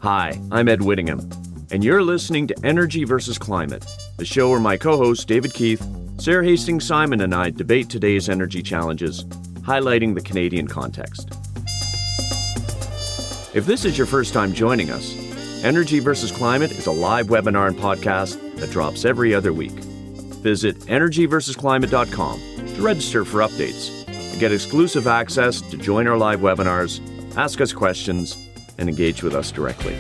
Hi, I'm Ed Whittingham, and you're listening to Energy versus Climate, the show where my co-hosts David Keith, Sara Hastings-Simon, and I debate today's energy challenges, highlighting the Canadian context. If this is your first time joining us, Energy versus Climate is a live webinar and podcast that drops every other week. Visit energyversusclimate.com to register for updates and get exclusive access to join our live webinars, ask us questions, and engage with us directly.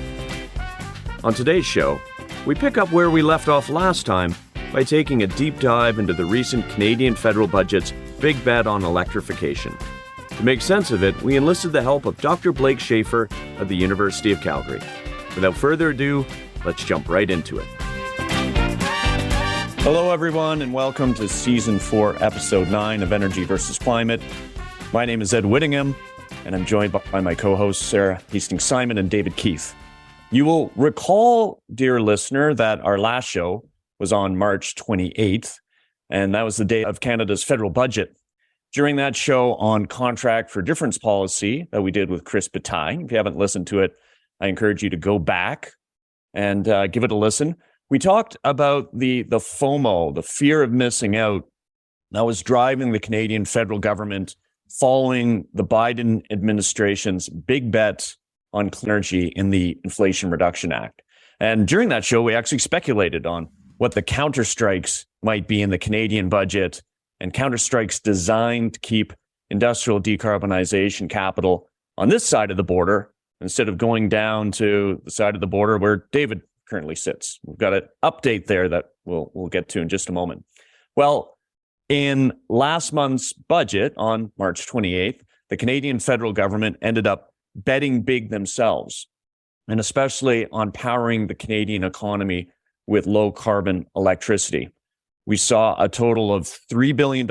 On today's show, we pick up where we left off last time by taking a deep dive into the recent Canadian federal budget's big bet on electrification. To make sense of it, we enlisted the help of Dr. Blake Shaffer of the University of Calgary. Without further ado, let's jump right into it. Hello, everyone, and welcome to Season 4, Episode 9 of Energy versus Climate. My name is Ed Whittingham, and I'm joined by my co-hosts, Sara Hastings-Simon and David Keith. You will recall, dear listener, that our last show was on March 28th, and that was the day of Canada's federal budget. During that show on contract for difference policy that we did with Chris Bataille, if you haven't listened to it, I encourage you to go back and give it a listen. We talked about the FOMO, the fear of missing out, that was driving the Canadian federal government following the Biden administration's big bet on clean energy in the Inflation Reduction Act. And during that show, we actually speculated on what the counterstrikes might be in the Canadian budget, and counterstrikes designed to keep industrial decarbonization capital on this side of the border instead of going down to the side of the border where David currently sits. We've got an update there that we'll get to in just a moment. Well, in last month's budget on March 28th, the Canadian federal government ended up betting big themselves, and especially on powering the Canadian economy with low carbon electricity. We saw a total of $3 billion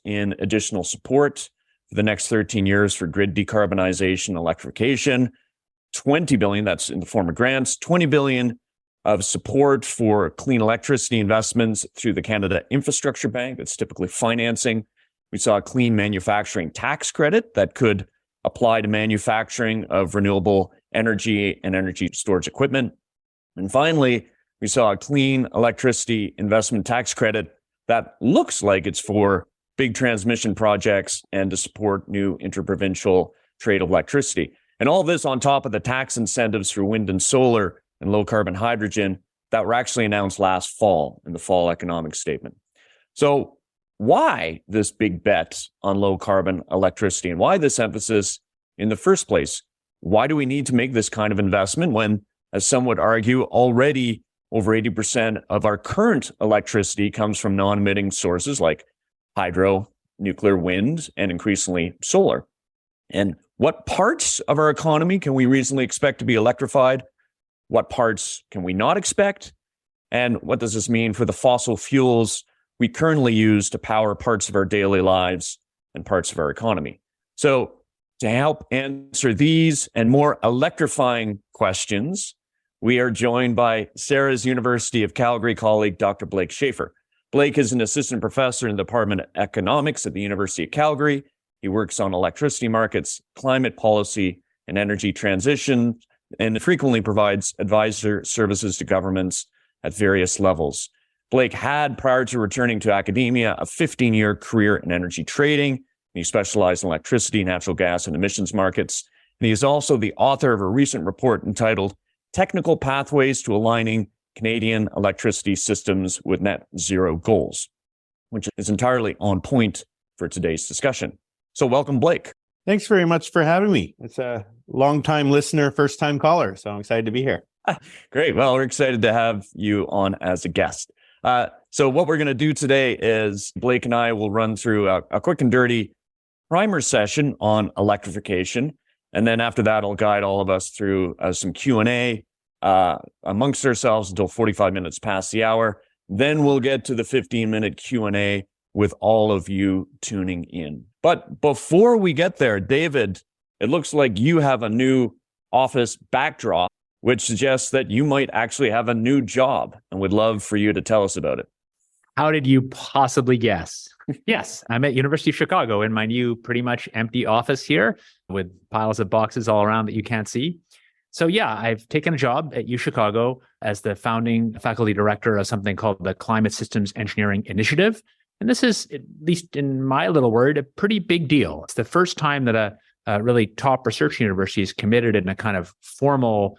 in additional support for the next 13 years for grid decarbonization, electrification, $20 billion, that's in the form of grants, $20 billion of support for clean electricity investments through the Canada Infrastructure Bank, that's typically financing. We saw a clean manufacturing tax credit that could apply to manufacturing of renewable energy and energy storage equipment. And finally, we saw a clean electricity investment tax credit that looks like it's for big transmission projects and to support new interprovincial trade of electricity. And all this on top of the tax incentives for wind and solar and low carbon hydrogen that were actually announced last fall in the fall economic statement. So why this big bet on low carbon electricity, and why this emphasis in the first place? Why do we need to make this kind of investment when, as some would argue, already over 80% of our current electricity comes from non-emitting sources like hydro, nuclear, wind, and increasingly solar? And what parts of our economy can we reasonably expect to be electrified? What parts can we not expect? And what does this mean for the fossil fuels we currently use to power parts of our daily lives and parts of our economy? So to help answer these and more electrifying questions, we are joined by Sara's University of Calgary colleague, Dr. Blake Shaffer. Blake is an assistant professor in the Department of Economics at the University of Calgary. He works on electricity markets, climate policy, and energy transition, and frequently provides advisor services to governments at various levels. Blake had, prior to returning to academia, a 15-year career in energy trading. He specialized in electricity, natural gas, and emissions markets. And he is also the author of a recent report entitled Technical Pathways to Aligning Canadian Electricity Systems with Net Zero Goals, which is entirely on point for today's discussion. So welcome, Blake. Thanks very much for having me. It's a long-time listener, first-time caller, so I'm excited to be here. Great. Well, we're excited to have you on as a guest. So what we're going to do today is Blake and I will run through a quick and dirty primer session on electrification. And then after that, I'll guide all of us through some Q&A amongst ourselves until 45 minutes past the hour. Then we'll get to the 15-minute Q&A with all of you tuning in. But before we get there, David, it looks like you have a new office backdrop, which suggests that you might actually have a new job, and would love for you to tell us about it. How did you possibly guess? Yes, I'm at University of Chicago in my new pretty much empty office here with piles of boxes all around that you can't see. So yeah, I've taken a job at UChicago as the founding faculty director of something called the Climate Systems Engineering Initiative. And this is, at least in my little word, a pretty big deal. It's the first time that a really top research university is committed in a kind of formal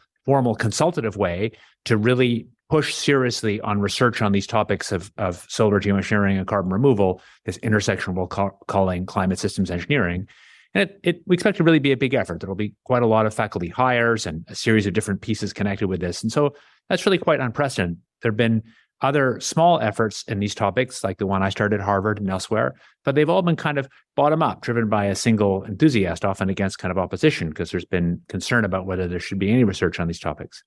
consultative way to really push seriously on research on these topics of solar geoengineering and carbon removal, this intersection we're calling climate systems engineering. And we expect to really be a big effort. There'll be quite a lot of faculty hires and a series of different pieces connected with this. And so that's really quite unprecedented. There have been other small efforts in these topics, like the one I started at Harvard and elsewhere, but they've all been kind of bottom up, driven by a single enthusiast, often against kind of opposition, because there's been concern about whether there should be any research on these topics.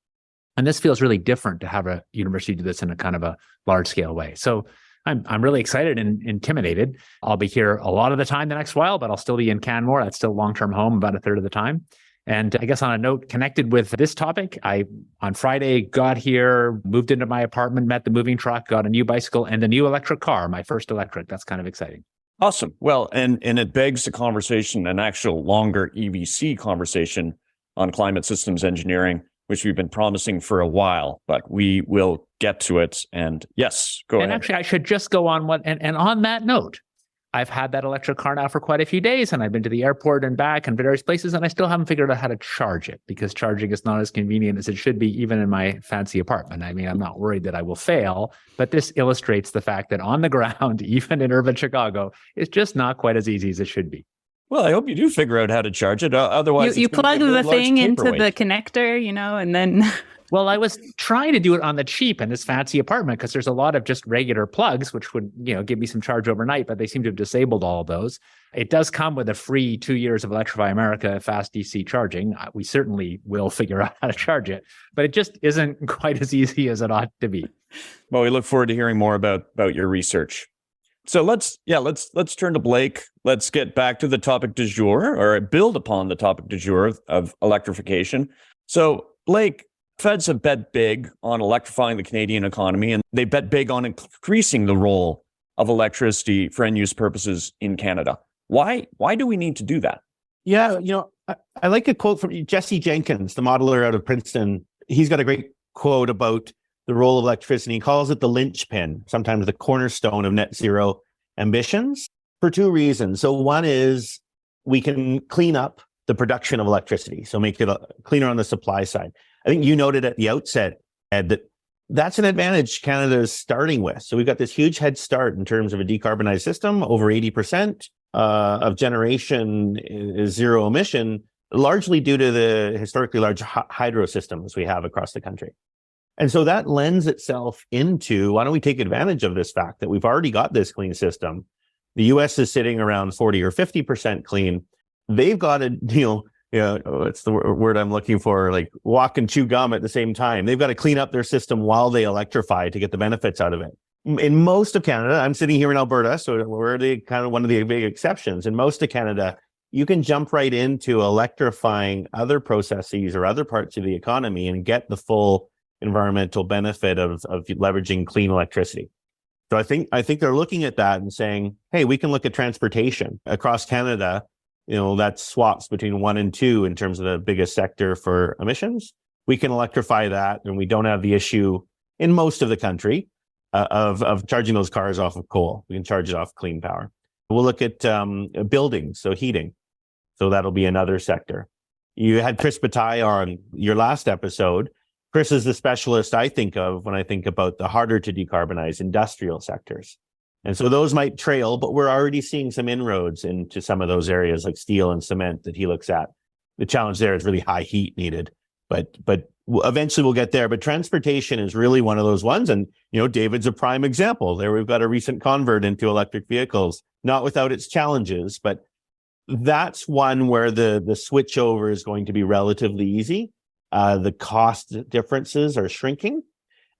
And this feels really different to have a university do this in a kind of a large scale way. So I'm really excited and intimidated. I'll be here a lot of the time the next while, but I'll still be in Canmore. That's still long-term home about a third of the time. And I guess on a note connected with this topic, I, on Friday, got here, moved into my apartment, met the moving truck, got a new bicycle and a new electric car, my first electric. That's kind of exciting. Awesome. Well, and it begs the conversation, an actual longer EVC conversation on climate systems engineering, which we've been promising for a while, but we will get to it. And yes, go ahead. And actually, I should just go on and on that note, I've had that electric car now for quite a few days, and I've been to the airport and back and various places, and I still haven't figured out how to charge it, because charging is not as convenient as it should be, even in my fancy apartment. I mean, I'm not worried that I will fail, but this illustrates the fact that on the ground, even in urban Chicago, it's just not quite as easy as it should be. Well, I hope you do figure out how to charge it. Otherwise, you plug the thing into the connector, and then... Well, I was trying to do it on the cheap in this fancy apartment, because there's a lot of just regular plugs, which would, give me some charge overnight, but they seem to have disabled all of those. It does come with a free 2 years of Electrify America fast DC charging. We certainly will figure out how to charge it, but it just isn't quite as easy as it ought to be. Well, we look forward to hearing more about your research. So let's turn to Blake. Let's get back to the topic du jour, or build upon the topic du jour of electrification. So Blake, Feds have bet big on electrifying the Canadian economy, and they bet big on increasing the role of electricity for end-use purposes in Canada. Why do we need to do that? Yeah, I like a quote from Jesse Jenkins, the modeler out of Princeton. He's got a great quote about the role of electricity. He calls it the linchpin, sometimes the cornerstone of net zero ambitions, for two reasons. So one is we can clean up the production of electricity, so make it cleaner on the supply side. I think you noted at the outset, Ed, that that's an advantage Canada is starting with. So we've got this huge head start in terms of a decarbonized system. Over 80% of generation is zero emission, largely due to the historically large hydro systems we have across the country. And so that lends itself into, why don't we take advantage of this fact that we've already got this clean system? The US is sitting around 40 or 50% clean. They've got to, what's the word I'm looking for? Like walk and chew gum at the same time. They've got to clean up their system while they electrify to get the benefits out of it. In most of Canada, I'm sitting here in Alberta, so we're kind of one of the big exceptions. In most of Canada, you can jump right into electrifying other processes or other parts of the economy and get the full environmental benefit of leveraging clean electricity. So I think they're looking at that and saying, hey, we can look at transportation across Canada. That swaps between 1 and 2 in terms of the biggest sector for emissions. We can electrify that, and we don't have the issue in most of the country of charging those cars off of coal. We can charge it off clean power. We'll look at buildings, so heating. So that'll be another sector. You had Chris Bataille on your last episode. Chris is the specialist I think of when I think about the harder to decarbonize industrial sectors. And so those might trail, but we're already seeing some inroads into some of those areas like steel and cement that he looks at. The challenge there is really high heat needed, but eventually we'll get there. But transportation is really one of those ones. And, David's a prime example. There we've got a recent convert into electric vehicles, not without its challenges, but that's one where the switchover is going to be relatively easy. The cost differences are shrinking.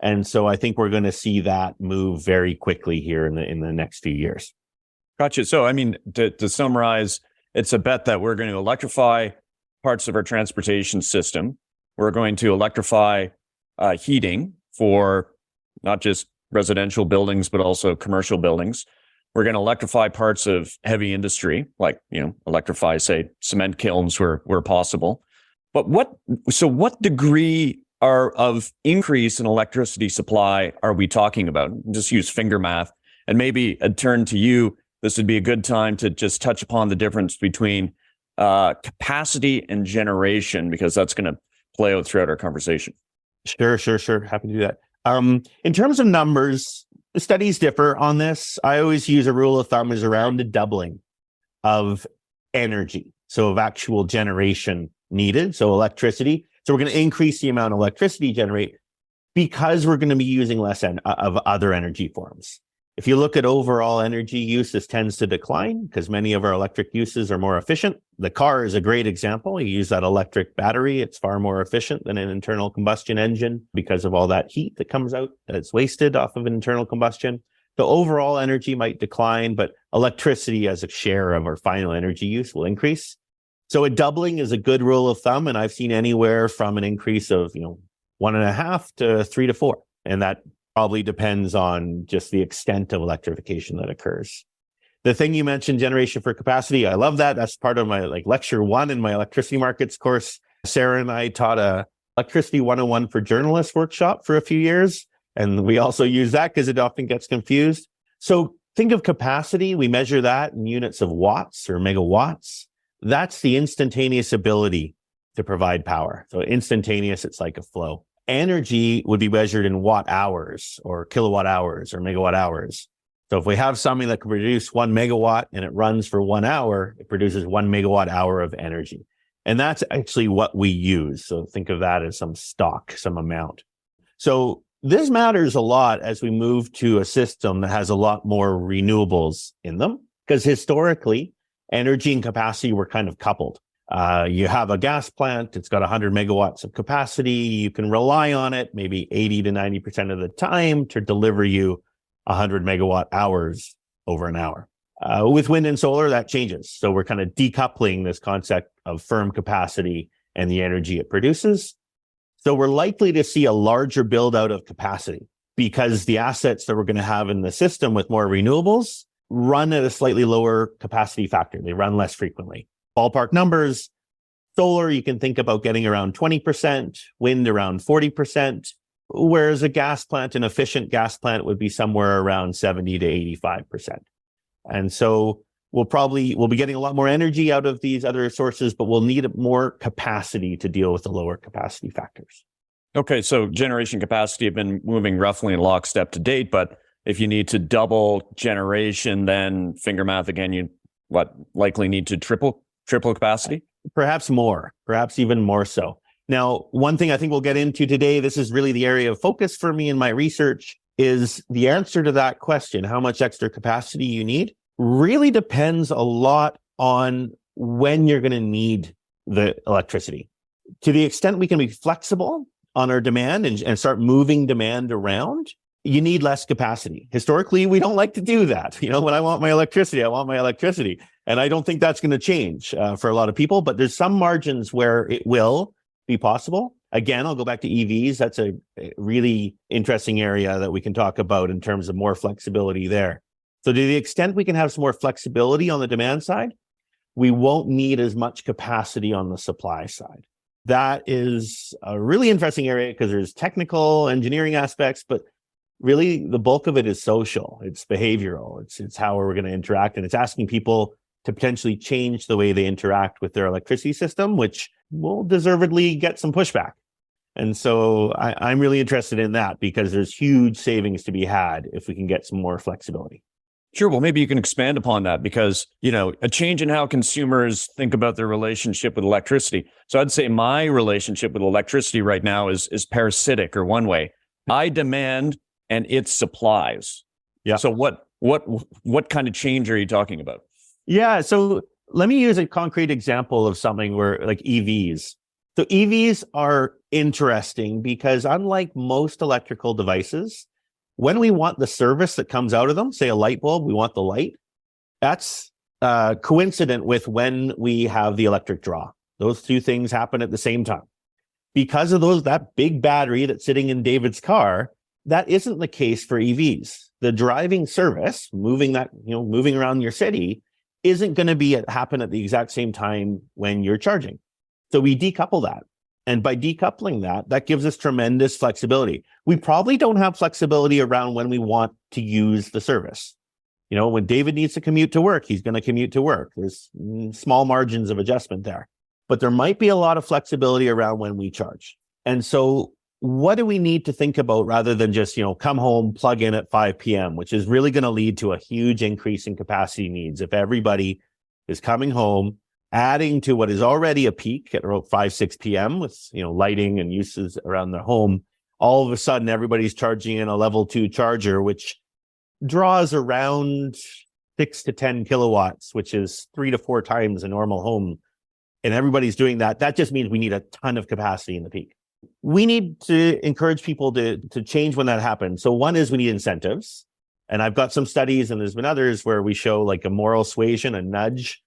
And so I think we're going to see that move very quickly here in the next few years. Gotcha. So, to summarize, it's a bet that we're going to electrify parts of our transportation system. We're going to electrify heating for not just residential buildings, but also commercial buildings. We're going to electrify parts of heavy industry, like, electrify, say, cement kilns where possible. But what degree of increase in electricity supply are we talking about? Just use finger math. And maybe a turn to you, this would be a good time to just touch upon the difference between capacity and generation, because that's going to play out throughout our conversation. Sure. Happy to do that. In terms of numbers, the studies differ on this. I always use a rule of thumb is around a doubling of energy, so of actual generation needed, so electricity. So we're going to increase the amount of electricity generate because we're going to be using less of other energy forms. If you look at overall energy use, this tends to decline because many of our electric uses are more efficient. The car is a great example. You use that electric battery. It's far more efficient than an internal combustion engine because of all that heat that comes out that's wasted off of an internal combustion. The overall energy might decline, but electricity as a share of our final energy use will increase. So a doubling is a good rule of thumb. And I've seen anywhere from an increase of, 1.5 to 3 to 4. And that probably depends on just the extent of electrification that occurs. The thing you mentioned, generation for capacity, I love that. That's part of my lecture 1 in my electricity markets course. Sarah and I taught a electricity 101 for journalists workshop for a few years. And we also use that because it often gets confused. So think of capacity. We measure that in units of watts or megawatts. That's the instantaneous ability to provide power. So instantaneous, it's like a flow. Energy would be measured in watt hours or kilowatt hours or megawatt hours. So if we have something that can produce 1 megawatt and it runs for 1 hour, it produces 1 megawatt hour of energy. And that's actually what we use. So think of that as some stock, some amount. So this matters a lot as we move to a system that has a lot more renewables in them, because historically, energy and capacity were kind of coupled. You have a gas plant, it's got 100 megawatts of capacity. You can rely on it maybe 80 to 90% of the time to deliver you 100 megawatt hours over an hour. With wind and solar, that changes. So we're kind of decoupling this concept of firm capacity and the energy it produces. So we're likely to see a larger build out of capacity because the assets that we're going to have in the system with more renewables run at a slightly lower capacity factor. They run less frequently. Ballpark numbers, solar, you can think about getting around 20%, wind around 40%, whereas a gas plant, an efficient gas plant would be somewhere around 70 to 85%. And so we'll be getting a lot more energy out of these other sources, but we'll need more capacity to deal with the lower capacity factors. Okay, so generation capacity have been moving roughly in lockstep to date, but if you need to double generation, then finger math again, you likely need to triple capacity? Perhaps more, perhaps even more so. Now, one thing I think we'll get into today, this is really the area of focus for me in my research, is the answer to that question, how much extra capacity you need, really depends a lot on when you're going to need the electricity. To the extent we can be flexible on our demand and start moving demand around, you need less capacity. Historically, we don't like to do that. When I want my electricity, I want my electricity. And I don't think that's going to change for a lot of people, but there's some margins where it will be possible. Again, I'll go back to EVs. That's a really interesting area that we can talk about in terms of more flexibility there. So to the extent we can have some more flexibility on the demand side, we won't need as much capacity on the supply side. That is a really interesting area because there's technical engineering aspects, but really the bulk of it is social. It's behavioral. It's how we're going to interact. And it's asking people to potentially change the way they interact with their electricity system, which will deservedly get some pushback. And so I'm really interested in that because there's huge savings to be had if we can get some more flexibility. Sure. Well, maybe you can expand upon that because, a change in how consumers think about their relationship with electricity. So I'd say my relationship with electricity right now is parasitic or one way. I demand and it supplies. Yeah. So what kind of change are you talking about? Yeah. So let me use a concrete example of something where like EVs. So EVs are interesting because unlike most electrical devices, when we want the service that comes out of them, say a light bulb, we want the light. That's coincident with when we have the electric draw. Those two things happen at the same time. Because of that big battery that's sitting in David's car, that isn't the case for EVs. The driving service, moving around your city, isn't going to happen at the exact same time when you're charging. So we decouple that. And by decoupling that, that gives us tremendous flexibility. We probably don't have flexibility around when we want to use the service. You know, when David needs to commute to work, he's going to commute to work. There's small margins of adjustment there. But there might be a lot of flexibility around when we charge. And so what do we need to think about rather than just, come home, plug in at 5 p.m., which is really going to lead to a huge increase in capacity needs. If everybody is coming home, adding to what is already a peak at around 5, 6 p.m. with, lighting and uses around their home, all of a sudden everybody's charging in a level 2 charger, which draws around 6 to 10 kilowatts, which is 3 to 4 times a normal home. And everybody's doing that. That just means we need a ton of capacity in the peak. We need to encourage people to change when that happens. So one is we need incentives. And I've got some studies and there's been others where we show like a moral suasion, a nudge,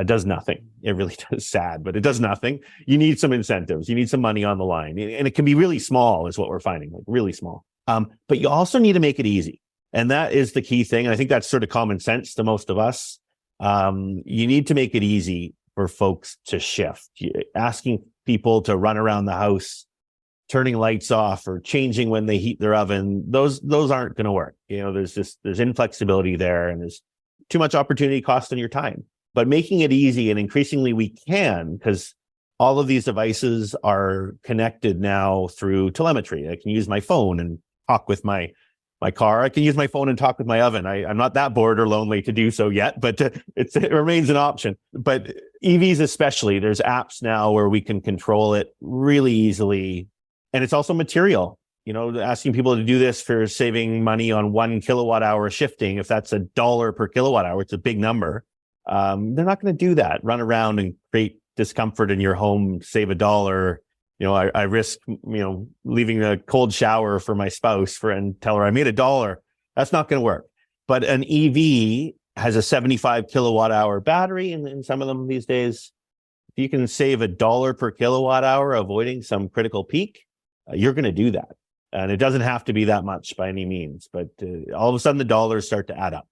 does nothing. It really does, sad, but it does nothing. You need some incentives. You need some money on the line. And it can be really small is what we're finding, like really small. But you also need to make it easy. And that is the key thing. And I think that's sort of common sense to most of us. You need to make it easy for folks to shift. Asking people to run around the house, turning lights off or changing when they heat their oven, those aren't going to work. There's inflexibility there and there's too much opportunity cost on your time. But making it easy, and increasingly we can, because all of these devices are connected now through telemetry. I can use my phone and talk with my car. I can use my phone and talk with my oven. I'm not that bored or lonely to do so yet, but it remains an option. But EVs especially, there's apps now where we can control it really easily. And it's also material. Asking people to do this for saving money on 1 kilowatt hour shifting, if that's $1 per kilowatt hour, it's a big number. They're not going to do that. Run around and create discomfort in your home, save $1. I risk, leaving a cold shower for my spouse and tell her I made $1. That's not going to work. But an EV has a 75 kilowatt hour battery in some of them these days. If you can save $1 per kilowatt hour, avoiding some critical peak, you're going to do that. And it doesn't have to be that much by any means, but all of a sudden the dollars start to add up.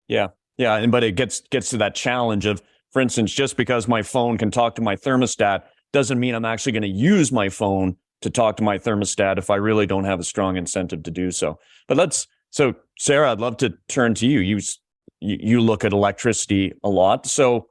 Yeah. Yeah. But it gets to that challenge of, for instance, just because my phone can talk to my thermostat doesn't mean I'm actually going to use my phone to talk to my thermostat if I really don't have a strong incentive to do so. But so Sara, I'd love to turn to you. You look at electricity a lot. So,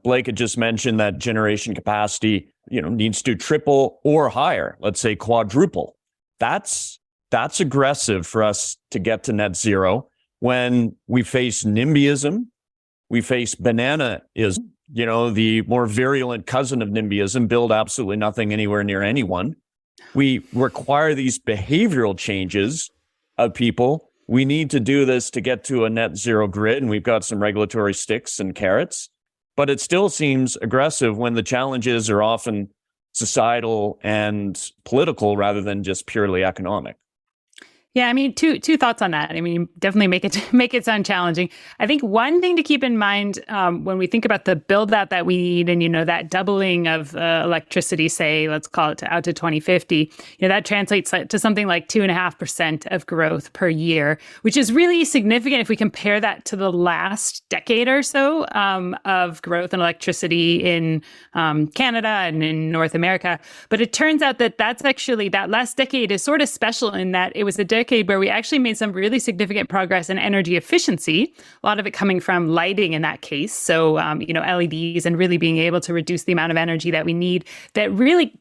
Blake had just mentioned that generation capacity, needs to triple or higher, let's say quadruple. That's aggressive for us to get to net zero when we face NIMBYism, we face bananaism, the more virulent cousin of NIMBYism, build absolutely nothing anywhere near anyone. We require these behavioral changes of people. We need to do this to get to a net zero grid, and we've got some regulatory sticks and carrots. But it still seems aggressive when the challenges are often societal and political rather than just purely economic. Yeah, two thoughts on that. Definitely make it sound challenging. I think one thing to keep in mind when we think about the build out that we need, and that doubling of electricity, say, let's call it out to 2050, that translates to something like 2.5% of growth per year, which is really significant if we compare that to the last decade or so of growth in electricity in Canada and in North America. But it turns out that's actually, that last decade is sort of special in that it was a decade where we actually made some really significant progress in energy efficiency, a lot of it coming from lighting in that case. So, LEDs and really being able to reduce the amount of energy that we need that really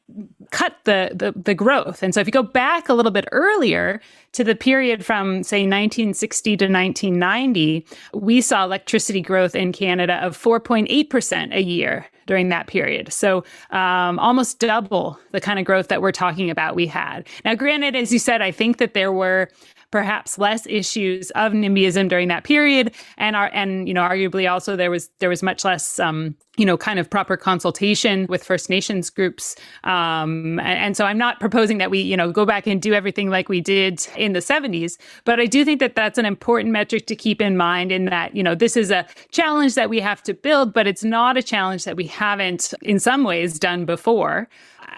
cut the growth. And so if you go back a little bit earlier to the period from, say, 1960 to 1990, we saw electricity growth in Canada of 4.8% a year during that period. So almost double the kind of growth that we're talking about we had. Now, granted, as you said, I think that there were perhaps less issues of NIMBYism during that period, and arguably also there was much less kind of proper consultation with First Nations groups, and so I'm not proposing that we go back and do everything like we did in the 70s, but I do think that that's an important metric to keep in mind, in that this is a challenge that we have to build, but it's not a challenge that we haven't in some ways done before.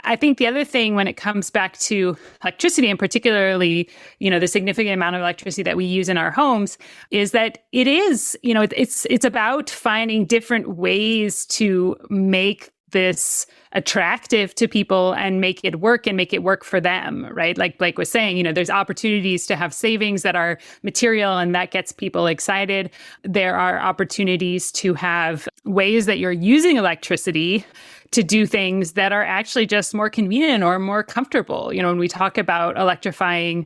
I think the other thing when it comes back to electricity, and particularly, the significant amount of electricity that we use in our homes, is that it is, it's about finding different ways to make this attractive to people and make it work for them, right? Like Blake was saying, there's opportunities to have savings that are material and that gets people excited. There are opportunities to have ways that you're using electricity to do things that are actually just more convenient or more comfortable. When we talk about electrifying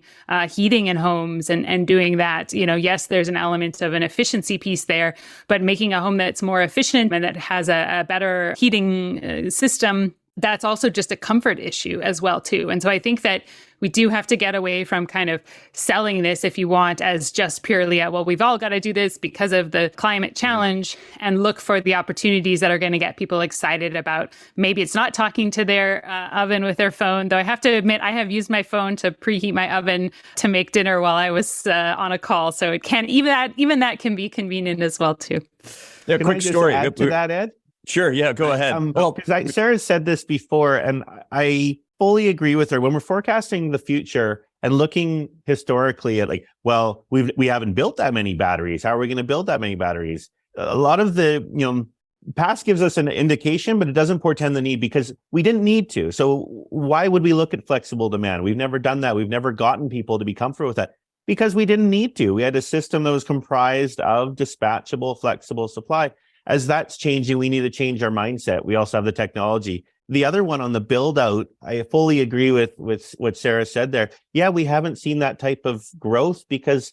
heating in homes and doing that, yes, there's an element of an efficiency piece there, but making a home that's more efficient and that has a better heating system, that's also just a comfort issue as well, too. And so I think that we do have to get away from kind of selling this, if you want, as just purely we've all got to do this because of the climate challenge, and look for the opportunities that are going to get people excited about. Maybe it's not talking to their oven with their phone, though I have to admit I have used my phone to preheat my oven to make dinner while I was on a call. So it can even that can be convenient as well, too. Yeah, Can quick I just story. add to that, Ed? Sure. Yeah, go ahead. Because Sarah said this before, and I fully agree with her. When we're forecasting the future and looking historically at we haven't built that many batteries. How are we going to build that many batteries? A lot of the, past gives us an indication, but it doesn't portend the need because we didn't need to. So why would we look at flexible demand? We've never done that. We've never gotten people to be comfortable with that because we didn't need to. We had a system that was comprised of dispatchable, flexible supply. As that's changing, we need to change our mindset. We also have the technology. The other one on the build out, I fully agree with what Sara said there. Yeah, we haven't seen that type of growth because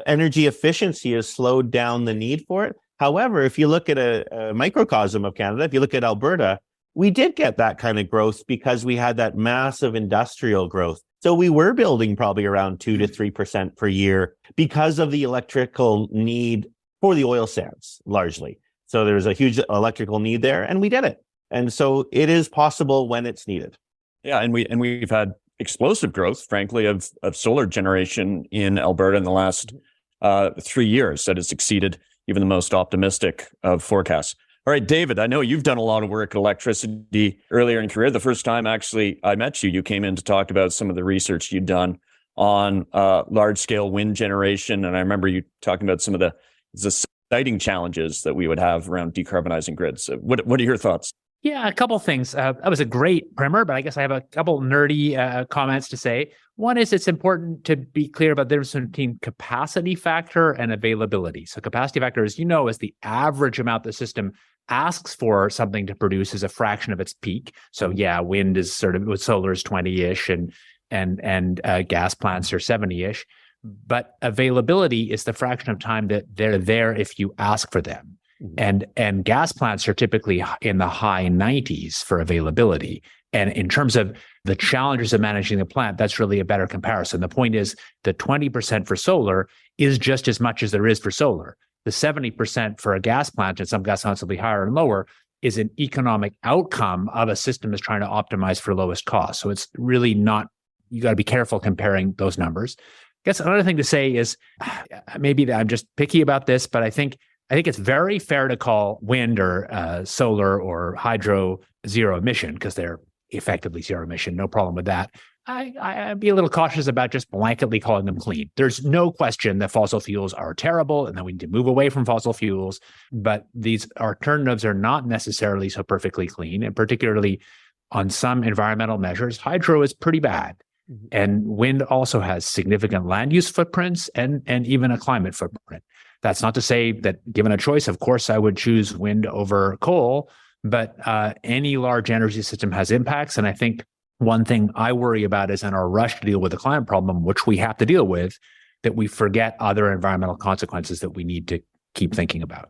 energy efficiency has slowed down the need for it. However, if you look at a microcosm of Canada, if you look at Alberta, we did get that kind of growth because we had that massive industrial growth. So we were building probably around 2 to 3% per year because of the electrical need for the oil sands, largely. So there's a huge electrical need there, and we did it. And so it is possible when it's needed. Yeah, and we've had explosive growth, frankly, of solar generation in Alberta in the last 3 years that has exceeded even the most optimistic of forecasts. All right, David, I know you've done a lot of work at electricity earlier in your career. The first time actually I met you, you came in to talk about some of the research you'd done on large-scale wind generation, and I remember you talking about some of the exciting challenges that we would have around decarbonizing grids. So what are your thoughts? Yeah, a couple things. That was a great primer, but I guess I have a couple nerdy comments to say. One is it's important to be clear about the difference between capacity factor and availability. So capacity factor, as you know, is the average amount the system asks for something to produce as a fraction of its peak. So yeah, wind is with solar is 20-ish and gas plants are 70-ish. But availability is the fraction of time that they're there if you ask for them. And gas plants are typically in the high 90s for availability. And in terms of the challenges of managing the plant, that's really a better comparison. The point is the 20% for solar is just as much as there is for solar. The 70% for a gas plant, and some gas plants will be higher and lower, is an economic outcome of a system is trying to optimize for lowest cost. So it's really not, you got to be careful comparing those numbers. I guess another thing to say is maybe I'm just picky about this, but I think it's very fair to call wind or solar or hydro zero emission because they're effectively zero emission. No problem with that. I'd be a little cautious about just blanketly calling them clean. There's no question that fossil fuels are terrible and that we need to move away from fossil fuels, but these alternatives are not necessarily so perfectly clean, and particularly on some environmental measures, hydro is pretty bad. And wind also has significant land use footprints and even a climate footprint. That's not to say that given a choice, of course, I would choose wind over coal, but any large energy system has impacts. And I think one thing I worry about is in our rush to deal with the climate problem, which we have to deal with, that we forget other environmental consequences that we need to keep thinking about.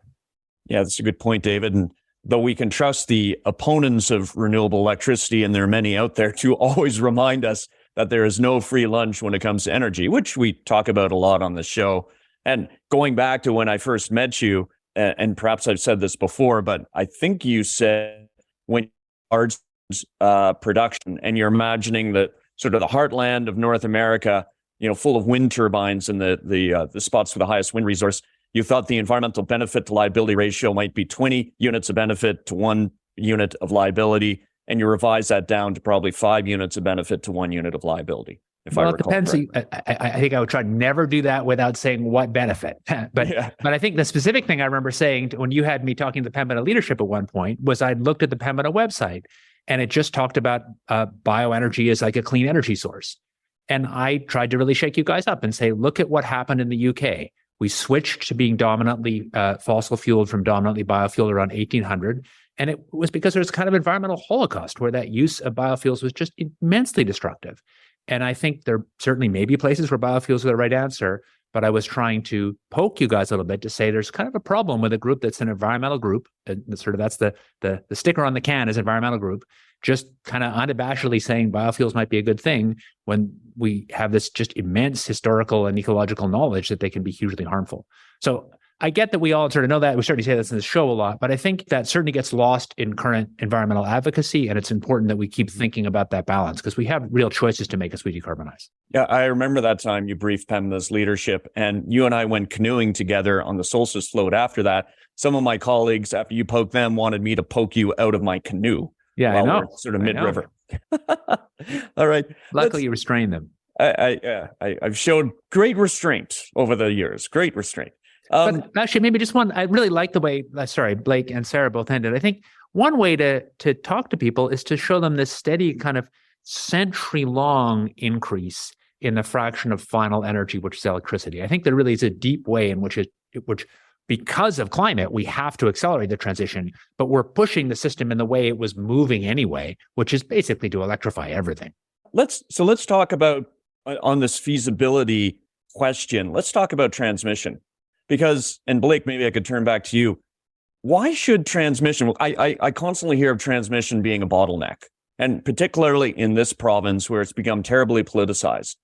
Yeah, that's a good point, David. And though we can trust the opponents of renewable electricity, and there are many out there, to always remind us that there is no free lunch when it comes to energy, which we talk about a lot on the show. And going back to when I first met you, and perhaps I've said this before, but I think you said when large production and you're imagining that sort of the heartland of North America, full of wind turbines and the spots for the highest wind resource, you thought the environmental benefit to liability ratio might be 20 units of benefit to 1 unit of liability. And you revise that down to probably 5 units of benefit to 1 unit of liability. if I it recall depends. correctly. I think I would try to never do that without saying what benefit. But I think the specific thing I remember saying when you had me talking to the Pembina leadership at one point was I'd looked at the Pembina website and it just talked about bioenergy as like a clean energy source. And I tried to really shake you guys up and say, look at what happened in the UK. We switched to being dominantly fossil fueled from dominantly biofuel around 1800. And it was because there was kind of environmental holocaust where that use of biofuels was just immensely destructive. And I think there certainly may be places where biofuels are the right answer, but I was trying to poke you guys a little bit to say there's kind of a problem with a group that's an environmental group. That's the sticker on the can is environmental group, just kind of unabashedly saying biofuels might be a good thing when we have this just immense historical and ecological knowledge that they can be hugely harmful. So I get that we all sort of know that. We certainly say this in the show a lot, but I think that certainly gets lost in current environmental advocacy. And it's important that we keep thinking about that balance because we have real choices to make as we decarbonize. Yeah, I remember that time you briefed Pembina's leadership and you and I went canoeing together on the Solstice float after that. Some of my colleagues, after you poked them, wanted me to poke you out of my canoe. Yeah, I know. We're sort of mid-river. All right. Luckily, you restrained them. I've showed great restraint over the years. Great restraint. But actually, maybe just one. I really like the way. Sorry, Blake and Sara both ended. I think one way to talk to people is to show them this steady kind of century-long increase in the fraction of final energy, which is electricity. I think there really is a deep way in which because of climate, we have to accelerate the transition, but we're pushing the system in the way it was moving anyway, which is basically to electrify everything. Let's talk about on this feasibility question. Let's talk about transmission. Because, and Blake, maybe I could turn back to you. Why should transmission, I constantly hear of transmission being a bottleneck, and particularly in this province where it's become terribly politicized.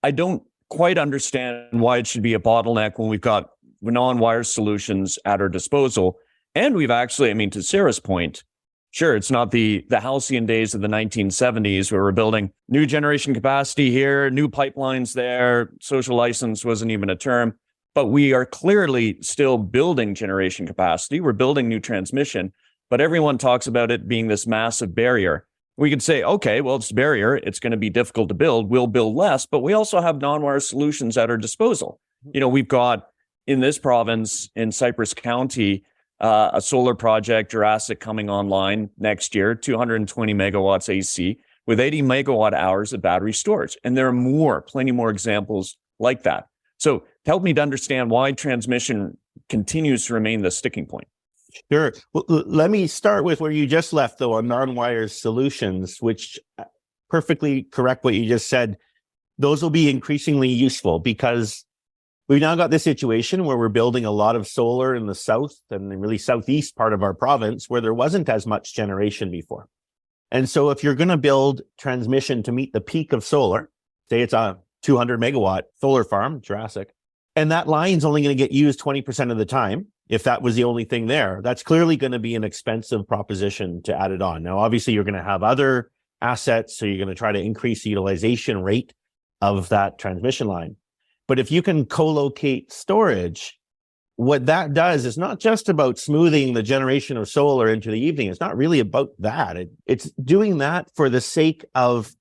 I don't quite understand why it should be a bottleneck when we've got non-wire solutions at our disposal. And we've actually, I mean, to Sara's point, sure, it's not the halcyon days of the 1970s where we're building new generation capacity here, new pipelines there, social license wasn't even a term. But we are clearly still building generation capacity. We're building new transmission, but everyone talks about it being this massive barrier. We could say, okay, well, it's a barrier. It's going to be difficult to build. We'll build less, but we also have non-wire solutions at our disposal. You know, we've got in this province, in Cypress County, a solar project, Jurassic, coming online next year, 220 megawatts AC with 80 megawatt hours of battery storage. And there are plenty more examples like that. So help me to understand why transmission continues to remain the sticking point. Sure. Well, let me start with where you just left, though, on non-wire solutions, which perfectly correct what you just said. Those will be increasingly useful because we've now got this situation where we're building a lot of solar in the south and the really southeast part of our province where there wasn't as much generation before. And so if you're going to build transmission to meet the peak of solar, say it's a 200 megawatt solar farm, Jurassic, and that line's only going to get used 20% of the time. If that was the only thing there, that's clearly going to be an expensive proposition to add it on. Now, obviously, you're going to have other assets, so you're going to try to increase the utilization rate of that transmission line. But if you can co-locate storage, what that does is not just about smoothing the generation of solar into the evening. It's not really about that. It's doing that for the sake of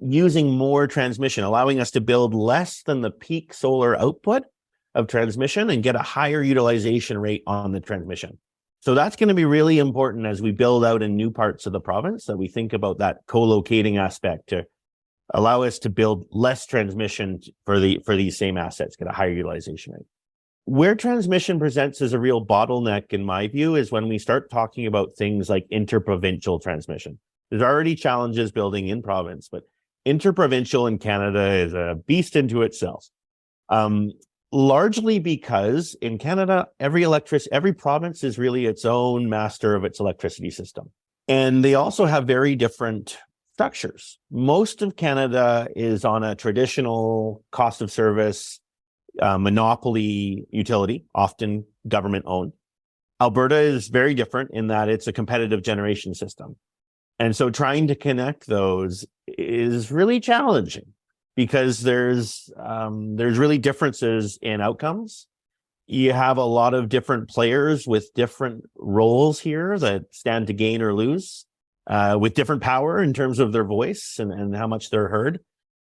using more transmission, allowing us to build less than the peak solar output of transmission and get a higher utilization rate on the transmission. So that's going to be really important as we build out in new parts of the province, that we think about that co-locating aspect to allow us to build less transmission for these same assets, get a higher utilization rate. Where transmission presents as a real bottleneck, in my view, is when we start talking about things like interprovincial transmission. There's already challenges building in province, but interprovincial in Canada is a beast into itself. Largely because in Canada, every province is really its own master of its electricity system. And they also have very different structures. Most of Canada is on a traditional cost of service, monopoly utility, often government owned. Alberta is very different in that it's a competitive generation system. And so trying to connect those is really challenging because there's really differences in outcomes. You have a lot of different players with different roles here that stand to gain or lose, with different power in terms of their voice and how much they're heard.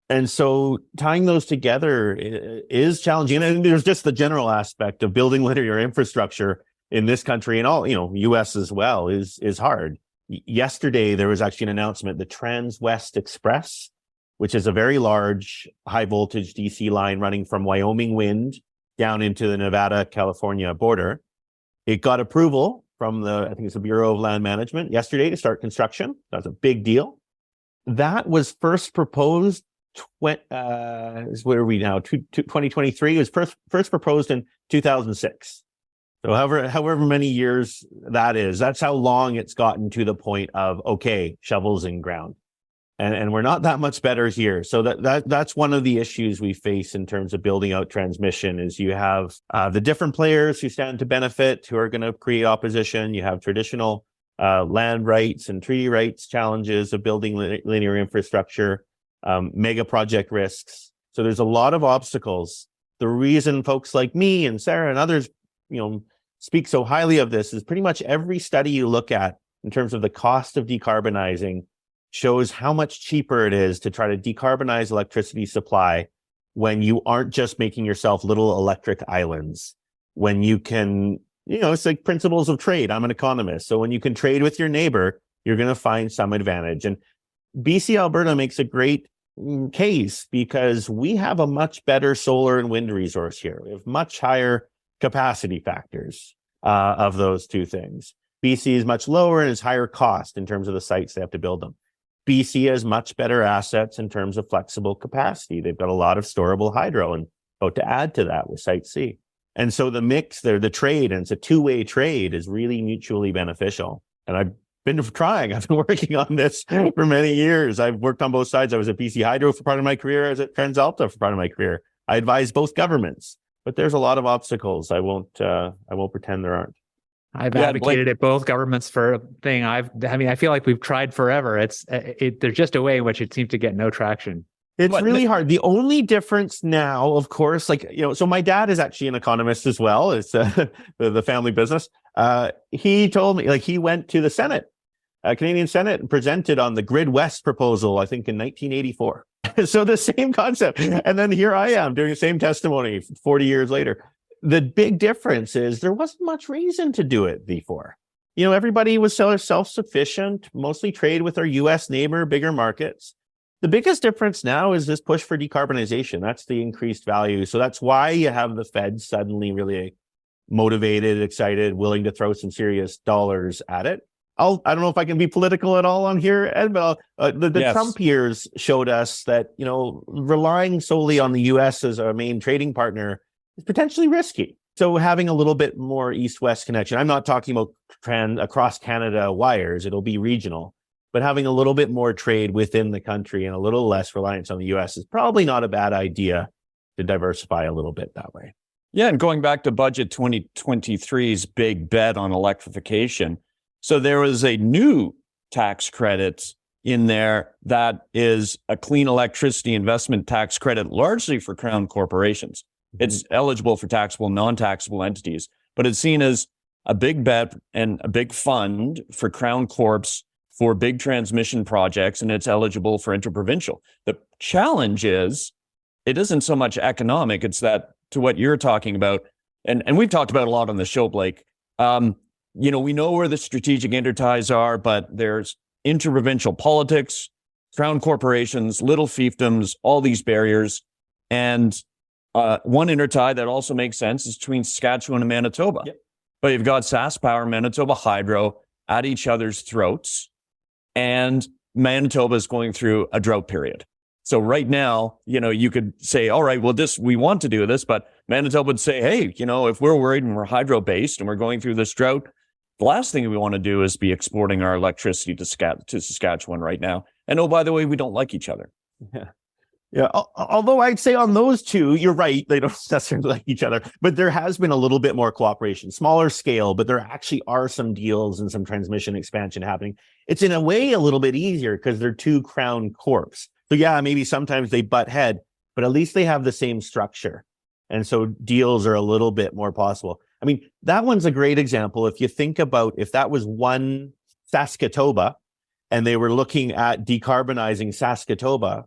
And so tying those together is challenging. And there's just the general aspect of building linear infrastructure in this country and all, US as well is hard. Yesterday, there was actually an announcement, the Trans-West Express, which is a very large high voltage DC line running from Wyoming Wind down into the Nevada-California border. It got approval from I think it's the Bureau of Land Management yesterday to start construction. That's a big deal. That was first proposed, where are we now? 2023. It was first proposed in 2006. So however many years that is, that's how long it's gotten to the point of, okay, shovels in ground. And we're not that much better here. So that's one of the issues we face in terms of building out transmission is you have the different players who stand to benefit, who are going to create opposition. You have traditional land rights and treaty rights challenges of building linear infrastructure, mega project risks. So there's a lot of obstacles. The reason folks like me and Sara and others, speak so highly of this is pretty much every study you look at in terms of the cost of decarbonizing shows how much cheaper it is to try to decarbonize electricity supply when you aren't just making yourself little electric islands, when you can, it's like principles of trade. I'm an economist. So when you can trade with your neighbor, you're going to find some advantage. And BC Alberta makes a great case because we have a much better solar and wind resource here. We have much higher capacity factors of those two things. BC is much lower and is higher cost in terms of the sites they have to build them. BC has much better assets in terms of flexible capacity. They've got a lot of storable hydro and about to add to that with Site C. And so the mix there, the trade, and it's a two-way trade, is really mutually beneficial. And I've been working on this for many years. I've worked on both sides. I was at BC Hydro for part of my career. I was at TransAlta for part of my career. I advised both governments, but there's a lot of obstacles. I won't pretend there aren't. I've advocated at both governments for a thing. I feel like we've tried forever. There's just a way in which it seems to get no traction. It's really hard. The only difference now, of course, so my dad is actually an economist as well. It's the family business. He told me, he went to the Senate, Canadian Senate, and presented on the Grid West proposal, I think in 1984. So the same concept. And then here I am doing the same testimony 40 years later. The big difference is there wasn't much reason to do it before. Everybody was self-sufficient, mostly trade with our U.S. neighbor, bigger markets. The biggest difference now is this push for decarbonization. That's the increased value. So that's why you have the Fed suddenly really motivated, excited, willing to throw some serious dollars at it. I don't know if I can be political at all on here, Ed, but the Trump years showed us that, relying solely on the U.S. as our main trading partner is potentially risky. So having a little bit more east-west connection, I'm not talking about across Canada wires, it'll be regional, but having a little bit more trade within the country and a little less reliance on the U.S. is probably not a bad idea to diversify a little bit that way. Yeah, and going back to budget 2023's big bet on electrification, so there was a new tax credit in there that is a clean electricity investment tax credit largely for Crown corporations. It's eligible for taxable, non-taxable entities, but it's seen as a big bet and a big fund for Crown Corps for big transmission projects, and it's eligible for interprovincial. The challenge is it isn't so much economic, it's that to what you're talking about, and we've talked about a lot on the show, Blake. We know where the strategic interties are, but there's interprovincial politics, Crown corporations, little fiefdoms, all these barriers, and one intertie that also makes sense is between Saskatchewan and Manitoba. Yep. But you've got SaskPower, Manitoba Hydro at each other's throats, and Manitoba is going through a drought period. So right now, you could say, all right, well, we want to do this, but Manitoba would say, hey, if we're worried and we're hydro-based and we're going through this drought, the last thing we want to do is be exporting our electricity to Saskatchewan right now. And oh, by the way, we don't like each other. Yeah. Although I'd say on those two, you're right. They don't necessarily like each other, but there has been a little bit more cooperation, smaller scale, but there actually are some deals and some transmission expansion happening. It's in a way a little bit easier because they're two Crown corps. So yeah, maybe sometimes they butt head, but at least they have the same structure. And so deals are a little bit more possible. I mean, that one's a great example. If you think about if that was one Saskatoba and they were looking at decarbonizing Saskatoba,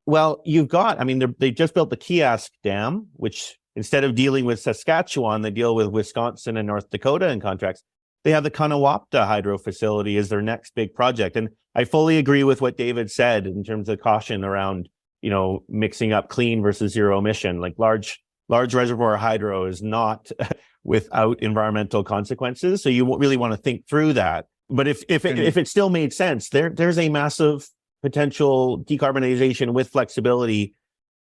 Well, they just built the Kiosk Dam, which instead of dealing with Saskatchewan, they deal with Wisconsin and North Dakota in contracts. They have the Kanawapta hydro facility as their next big project. And I fully agree with what David said in terms of caution around, mixing up clean versus zero emission. Like large reservoir hydro is not without environmental consequences. So you really want to think through that. But if it still made sense, there's a massive potential decarbonization with flexibility,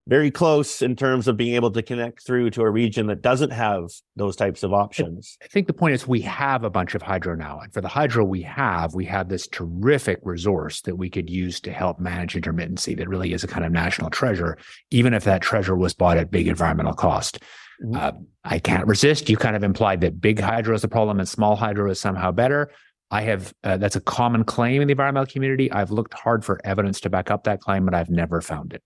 very close in terms of being able to connect through to a region that doesn't have those types of options. I think the point is we have a bunch of hydro now. And for the hydro we have this terrific resource that we could use to help manage intermittency that really is a kind of national treasure, even if that treasure was bought at big environmental cost. I can't resist. You kind of implied that big hydro is the problem and small hydro is somehow better. I have, that's a common claim in the environmental community. I've looked hard for evidence to back up that claim, but I've never found it.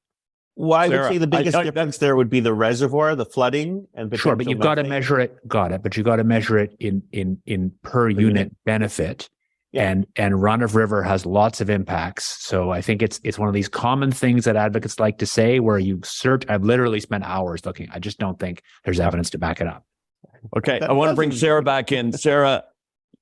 Well, I would say the biggest difference there would be the reservoir, the flooding, and sure, but you've got to measure it. Got it, but you got to measure it in per unit benefit. Yeah. And run of river has lots of impacts. So I think it's one of these common things that advocates like to say, where you search. I've literally spent hours looking. I just don't think there's evidence to back it up. Okay, I want to bring Sara back in. Sara,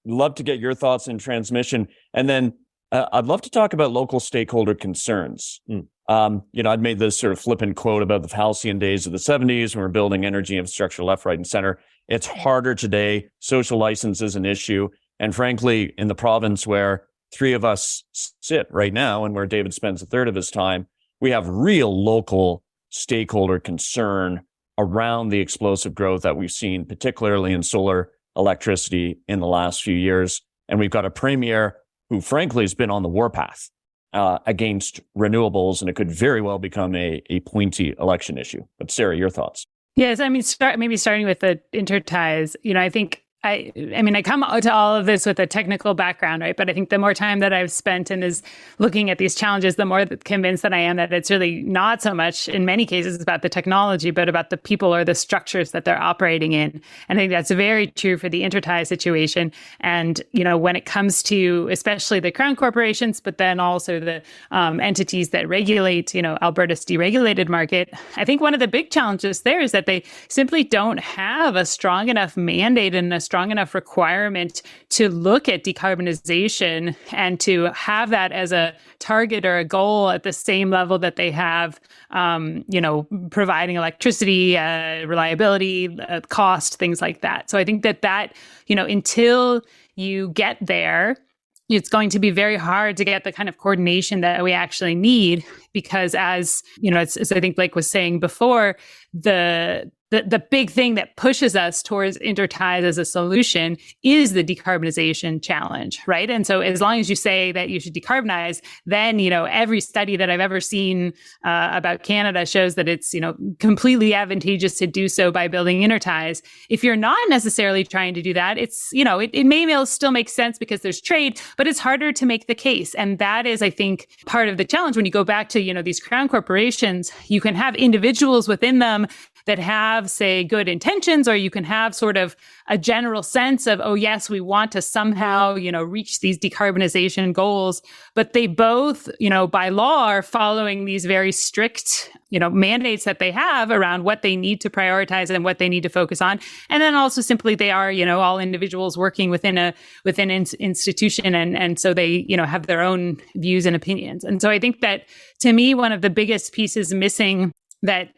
love to get your thoughts in transmission, and then I'd love to talk about local stakeholder concerns. I'd made this sort of flippant quote about the halcyon days of the 70s when we're building energy infrastructure left, right, and center. It's harder today. Social license is an issue. And frankly, in the province where three of us sit right now and where David spends a third of his time, we have real local stakeholder concern around the explosive growth that we've seen, particularly in solar electricity in the last few years. And we've got a premier who frankly has been on the warpath against renewables, and it could very well become a pointy election issue. But Sara, your thoughts? Yes, I mean, maybe starting with the interties, I think I come to all of this with a technical background, right? But I think the more time that I've spent and is looking at these challenges, the more convinced that I am that it's really not so much, in many cases, about the technology, but about the people or the structures that they're operating in. And I think that's very true for the intertie situation. And, when it comes to especially the crown corporations, but then also the entities that regulate, Alberta's deregulated market, I think one of the big challenges there is that they simply don't have a strong enough mandate and a strong enough requirement to look at decarbonization and to have that as a target or a goal at the same level that they have, providing electricity, reliability, cost, things like that. So I think that, until you get there, it's going to be very hard to get the kind of coordination that we actually need, because as I think Blake was saying before, the big thing that pushes us towards interties as a solution is the decarbonization challenge, right? And so as long as you say that you should decarbonize, then, every study that I've ever seen about Canada shows that it's, completely advantageous to do so by building interties. If you're not necessarily trying to do that, it's, it may still make sense because there's trade, but it's harder to make the case. And that is, I think, part of the challenge. When you go back to, these crown corporations, you can have individuals within them that have, say, good intentions, or you can have sort of a general sense of, oh, yes, we want to somehow, reach these decarbonization goals. But they both, by law are following these very strict, mandates that they have around what they need to prioritize and what they need to focus on. And then also simply they are, all individuals working within an institution. And so they, have their own views and opinions. And so I think that, to me, one of the biggest pieces missing that,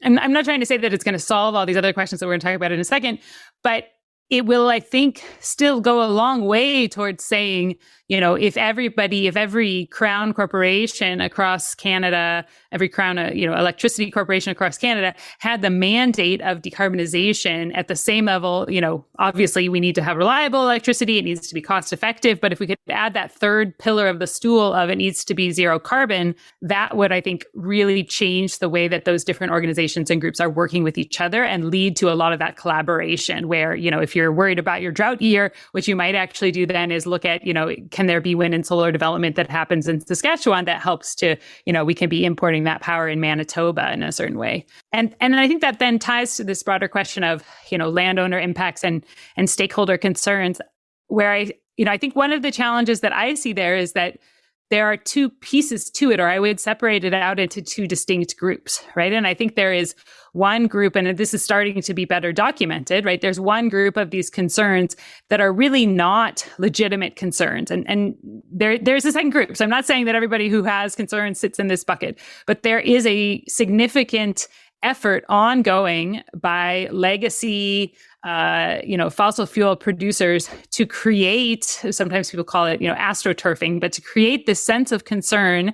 I'm not trying to say that it's going to solve all these other questions that we're going to talk about in a second, but it will, I think, still go a long way towards saying, if every crown corporation across Canada, every crown, electricity corporation across Canada had the mandate of decarbonization at the same level, obviously we need to have reliable electricity. It needs to be cost effective. But if we could add that third pillar of the stool of it needs to be zero carbon, that would, I think, really change the way that those different organizations and groups are working with each other and lead to a lot of that collaboration where, if you're worried about your drought year, what you might actually do then is look at, can there be wind and solar development that happens in Saskatchewan that helps to, we can be importing that power in Manitoba in a certain way. And I think that then ties to this broader question of, landowner impacts and stakeholder concerns, where I think one of the challenges that I see there is that there are two pieces to it, or I would separate it out into two distinct groups, right? And I think there is one group, and this is starting to be better documented, right? There's one group of these concerns that are really not legitimate concerns. And there's a second group. So I'm not saying that everybody who has concerns sits in this bucket, but there is a significant effort ongoing by legacy, fossil fuel producers to create, sometimes people call it, astroturfing, but to create this sense of concern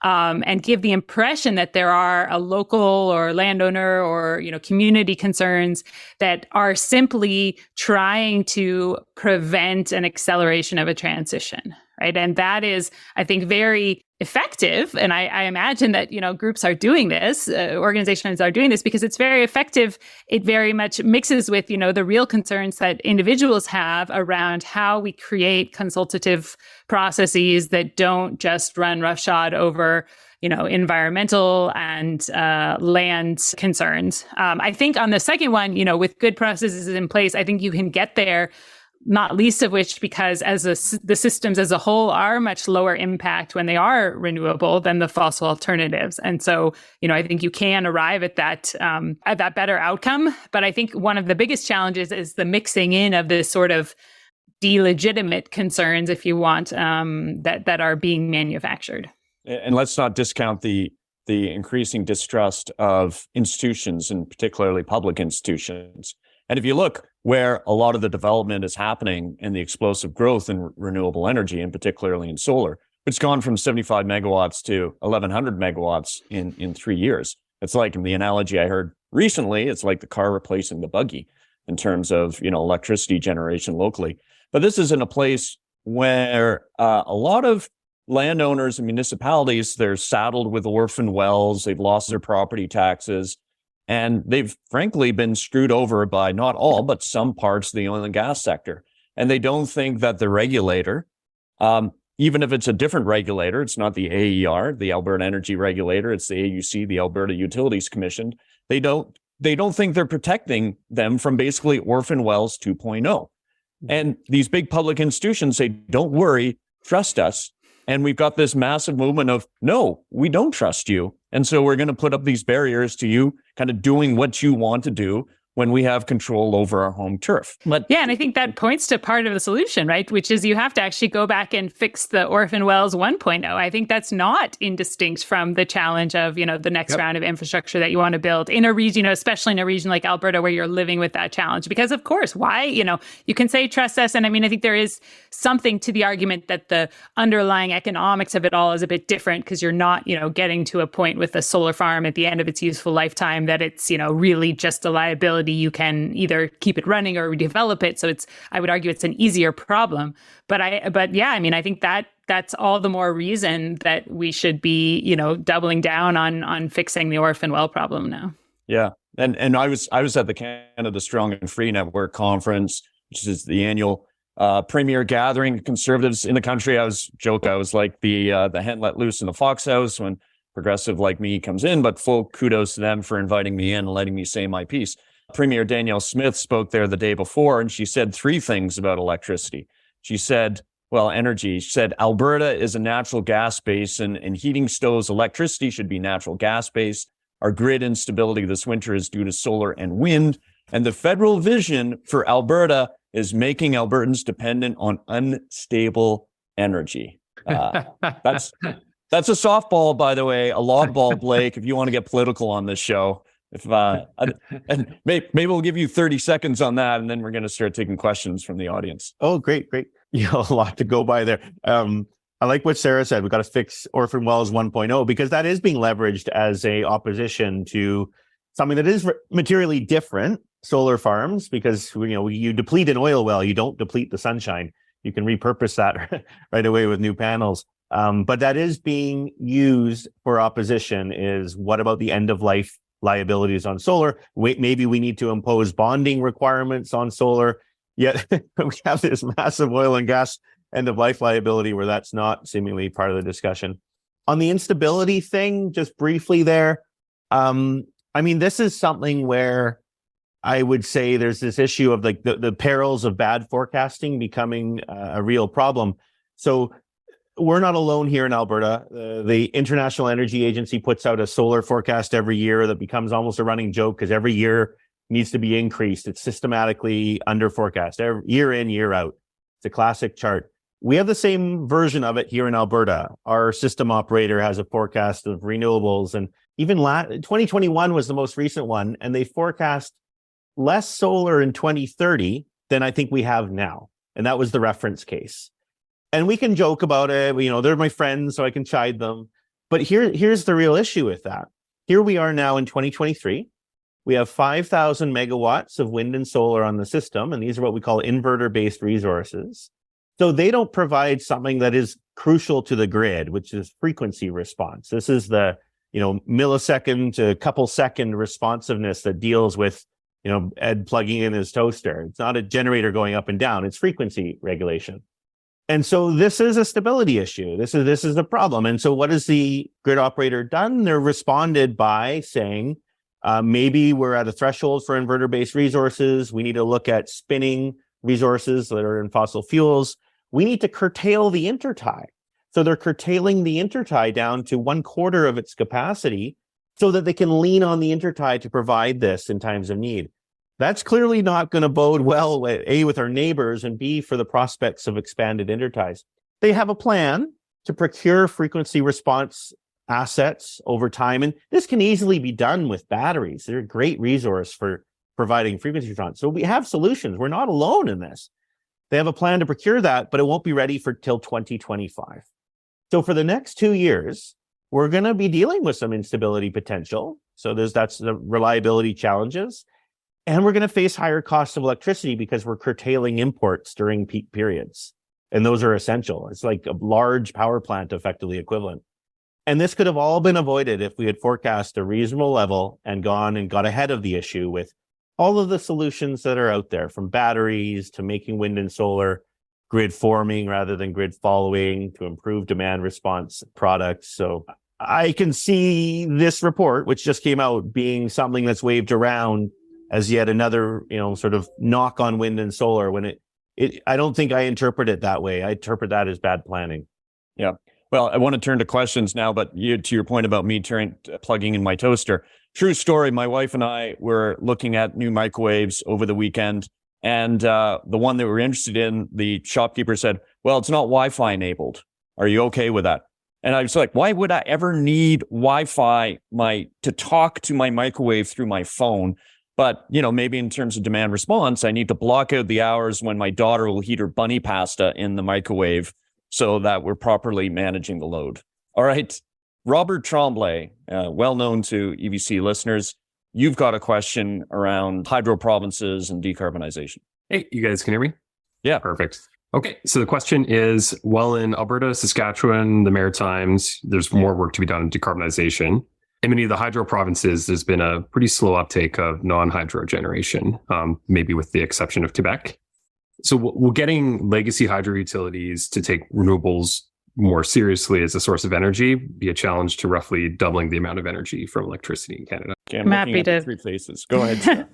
and give the impression that there are a local or landowner or, community concerns that are simply trying to prevent an acceleration of a transition, right? And that is, I think, very effective. And I imagine that, groups are doing this, organizations are doing this because it's very effective. It very much mixes with, the real concerns that individuals have around how we create consultative processes that don't just run roughshod over, environmental and land concerns. I think on the second one, with good processes in place, I think you can get there, not least of which because the systems as a whole are much lower impact when they are renewable than the fossil alternatives. And so, I think you can arrive at that better outcome. But I think one of the biggest challenges is the mixing in of this sort of delegitimate concerns, if you want, that are being manufactured. And let's not discount the increasing distrust of institutions, and particularly public institutions. And if you look where a lot of the development is happening and the explosive growth in renewable energy, and particularly in solar, it's gone from 75 megawatts to 1,100 megawatts in 3 years. It's like, in the analogy I heard recently, it's like the car replacing the buggy in terms of, electricity generation locally. But this is in a place where a lot of landowners and municipalities, they're saddled with orphan wells, they've lost their property taxes, and they've frankly been screwed over by not all, but some parts of the oil and gas sector. And they don't think that the regulator, even if it's a different regulator, it's not the AER, the Alberta Energy Regulator, it's the AUC, the Alberta Utilities Commission. They don't think they're protecting them from basically orphan wells 2.0. And these big public institutions say, don't worry, trust us. And we've got this massive movement of, no, we don't trust you. And so we're going to put up these barriers to you kind of doing what you want to do when we have control over our home turf. And I think that points to part of the solution, right? Which is you have to actually go back and fix the orphan wells 1.0. I think that's not indistinct from the challenge of, the next round of infrastructure that you want to build in a region, especially in a region like Alberta where you're living with that challenge. Because of course, why, you can say trust us. And I think there is something to the argument that the underlying economics of it all is a bit different because you're not, getting to a point with a solar farm at the end of its useful lifetime that it's, really just a liability. You can either keep it running or redevelop it. So I would argue it's an easier problem. But I think that's all the more reason that we should be, doubling down on fixing the orphan well problem now. Yeah. And I was at the Canada Strong and Free Network conference, which is the annual premier gathering of conservatives in the country. I was like the hen let loose in the fox house when progressive like me comes in, but full kudos to them for inviting me in and letting me say my piece. Premier Danielle Smith spoke there the day before, and she said three things about electricity. She said, energy. She said, Alberta is a natural gas basin, and heating Stow's electricity should be natural gas based. Our grid instability this winter is due to solar and wind. And the federal vision for Alberta is making Albertans dependent on unstable energy. That's a softball, by the way, a long ball, Blake, if you want to get political on this show. And maybe we'll give you 30 seconds on that, and then we're going to start taking questions from the audience. Oh, great. A lot to go by there. I like what Sara said. We've got to fix orphan wells 1.0 because that is being leveraged as a opposition to something that is materially different, solar farms, because you deplete an oil well, you don't deplete the sunshine. You can repurpose that right away with new panels. But that is being used for opposition. Is what about the end of life liabilities on solar? Maybe we need to impose bonding requirements on solar. Yet we have this massive oil and gas end of life liability where that's not seemingly part of the discussion. On the instability thing, just briefly there, this is something where I would say there's this issue of like the perils of bad forecasting becoming a real problem. So we're not alone here in Alberta. The International Energy Agency puts out a solar forecast every year that becomes almost a running joke because every year needs to be increased. It's systematically under forecast year in, year out. It's a classic chart. We have the same version of it here in Alberta. Our system operator has a forecast of renewables, and even 2021 was the most recent one, and they forecast less solar in 2030 than I think we have now. And that was the reference case. And we can joke about it. They're my friends, so I can chide them. But here's the real issue with that. Here we are now in 2023. We have 5,000 megawatts of wind and solar on the system, and these are what we call inverter-based resources. So they don't provide something that is crucial to the grid, which is frequency response. This is the millisecond to couple second responsiveness that deals with Ed plugging in his toaster. It's not a generator going up and down. It's frequency regulation. And so this is a stability issue. This is a problem. And so what has the grid operator done? They're responded by saying, maybe we're at a threshold for inverter-based resources. We need to look at spinning resources that are in fossil fuels. We need to curtail the intertie. So they're curtailing the intertie down to 1/4 of its capacity so that they can lean on the intertie to provide this in times of need. That's clearly not going to bode well, A, with our neighbors, and B, for the prospects of expanded interties. They have a plan to procure frequency response assets over time, and this can easily be done with batteries. They're a great resource for providing frequency response. So we have solutions. We're not alone in this. They have a plan to procure that, but it won't be ready for till 2025. So for the next 2 years, we're going to be dealing with some instability potential. So that's the reliability challenges. And we're going to face higher costs of electricity because we're curtailing imports during peak periods. And those are essential. It's like a large power plant effectively equivalent. And this could have all been avoided if we had forecast a reasonable level and gone and got ahead of the issue with all of the solutions that are out there, from batteries to making wind and solar grid forming rather than grid following, to improve demand response products. So I can see this report, which just came out, being something that's waved around as yet another, sort of knock on wind and solar, when I don't think I interpret it that way. I interpret that as bad planning. Yeah. Well, I want to turn to questions now, but to your point about me plugging in my toaster. True story. My wife and I were looking at new microwaves over the weekend, and the one that we were interested in, the shopkeeper said, well, it's not Wi-Fi enabled. Are you okay with that? And I was like, why would I ever need Wi-Fi to talk to my microwave through my phone? But, maybe in terms of demand response, I need to block out the hours when my daughter will heat her bunny pasta in the microwave so that we're properly managing the load. All right. Robert Tremblay, well known to EVC listeners, you've got a question around hydro provinces and decarbonization. Hey, you guys can hear me? Yeah. Perfect. Okay, so the question is, well, in Alberta, Saskatchewan, the Maritimes, there's more work to be done in decarbonization. In many of the hydro provinces, there's been a pretty slow uptake of non-hydro generation, maybe with the exception of Quebec. So will getting legacy hydro utilities to take renewables more seriously as a source of energy be a challenge to roughly doubling the amount of energy from electricity in Canada? Okay, I'm happy to. Three faces. Go ahead, Sarah.